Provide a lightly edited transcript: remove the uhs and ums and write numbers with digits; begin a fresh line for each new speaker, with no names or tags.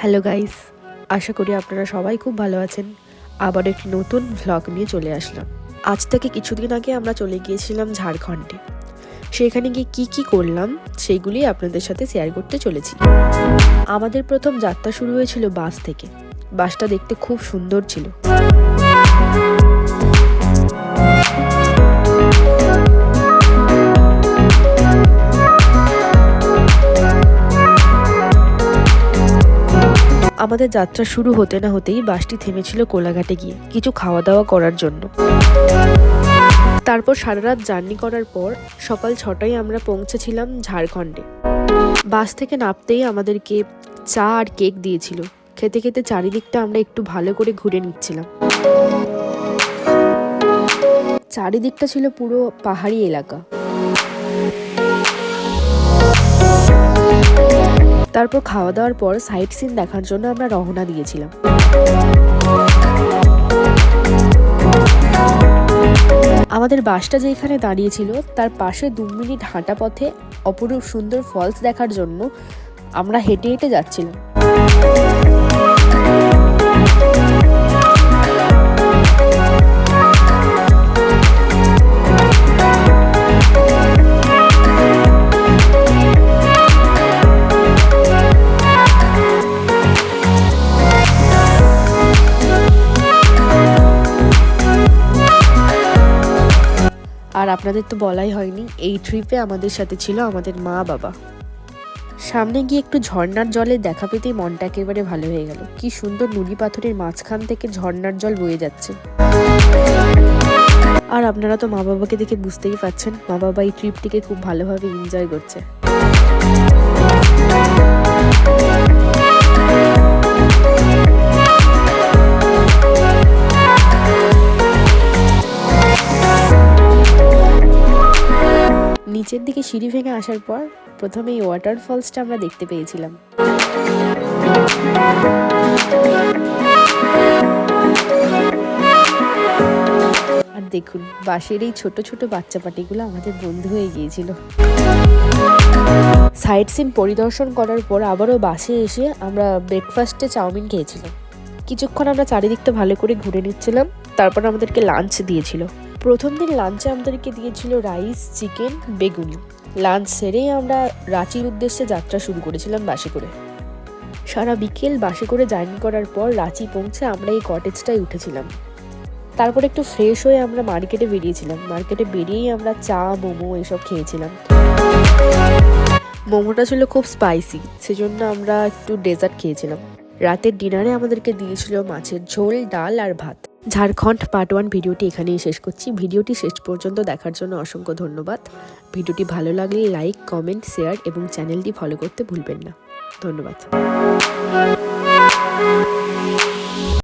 Hello guys, আশা করি আপনারা সবাই খুব ভালো আছেন। আবার একটি নতুন ভ্লগ নিয়ে চলে আসলাম। আজ থেকে কিছুদিন আগে আমরা চলে গিয়েছিলাম ঝাড়খণ্ডে। সেখানে গিয়ে কি করলাম সেইগুলি আপনাদের সাথে শেয়ার করতে চলেছি। আমাদের প্রথম যাত্রা শুরু হয়েছিল বাস থেকে। বাসটা দেখতে খুব সুন্দর ছিল। আমাদের যাত্রা শুরু হতে না হতেই বাসটি থেমেছিল কোলাঘাটে গিয়ে কিছু খাওয়া দাওয়া করার জন্য। তারপর সারা রাত জার্নি করার পর সকাল 6টায় আমরা পৌঁছেছিলাম ঝাড়খণ্ডে। বাস থেকে নামতেই আমাদেরকে চা আর কেক দিয়েছিল। খেতে খেতে চারিদিকটা আমরা একটু ভালো করে ঘুরে নিচ্ছিলাম। চারিদিকটা ছিল পুরো পাহাড়ি এলাকা। তারপর খাওয়া দাওয়ার পর সাইট সিন দেখার জন্য আমরা রওনা দিয়েছিলাম। আমাদের বাসটা যেখানে দাঁড়িয়েছিল তার পাশে 2 মিনিট হাঁটা পথে অপরূপ সুন্দর ফলস দেখার জন্য আমরা হেঁটে হেঁটে যাচ্ছিলাম। আর আপনাদের তো বলাই হয়নি, এই ট্রিপে আমাদের সাথে ছিল আমাদের মা বাবা। সামনে গিয়ে একটু ঝর্ণার জলে দেখা পেতেই মনটা একেবারে ভালো হয়ে গেল। কি সুন্দর নুড়ি পাথরের মাঝখান থেকে ঝর্ণার জল বয়ে যাচ্ছে। আর আপনারা তো মা বাবাকে দেখে বুঝতেই পারছেন, মা বাবা এই ট্রিপটিকে খুব ভালোভাবে এনজয় করছে। নিচের দিকে সিঁড়ি ভেঙে আসার পর প্রথমে এই ওয়াটারফলসটা আমরা দেখতে পেয়েছিলাম। আর দেখুন, বাসের এই ছোট ছোট বাচ্চা পাটিগুলো আমাদের বন্ধু হয়ে গিয়েছিল। সাইট সিন পরিদর্শন করার পর আবারও বাসে এসে আমরা ব্রেকফাস্টে চাউমিন খেয়েছিলাম। কিছুক্ষণ আমরা চারিদিকটা ভালো করে ঘুরে নিচ্ছিলাম। তারপর আমাদেরকে লাঞ্চ দিয়েছিল। প্রথম দিন লাঞ্চে আমাদেরকে দিয়েছিল রাইস, চিকেন, বেগুনি। লাঞ্চ সেরেই আমরা রাঁচির উদ্দেশ্যে যাত্রা শুরু করেছিলাম বাসে করে। সারা বিকেল বাসে করে জার্নি করার পর রাঁচি পৌঁছে আমরা এই কটেজটায় উঠেছিলাম। তারপর একটু ফ্রেশ হয়ে আমরা মার্কেটে বেরিয়েছিলাম। মার্কেটে বেরিয়েই আমরা চা, মোমো এসব খেয়েছিলাম। মোমোটা ছিল খুব স্পাইসি, সেজন্য আমরা একটু ডেজার্ট খেয়েছিলাম। রাতের ডিনারে আমাদেরকে দিয়েছিল মাছের ঝোল, ডাল আর ভাত। ঝাড়খণ্ড পার্ট 1 ভিডিওটি এখানেই শেষ করছি। ভিডিওটি শেষ পর্যন্ত দেখার জন্য অসংখ্য ধন্যবাদ। ভিডিওটি ভালো লাগলে লাইক, কমেন্ট, শেয়ার এবং চ্যানেলটি ফলো করতে ভুলবেন না। ধন্যবাদ।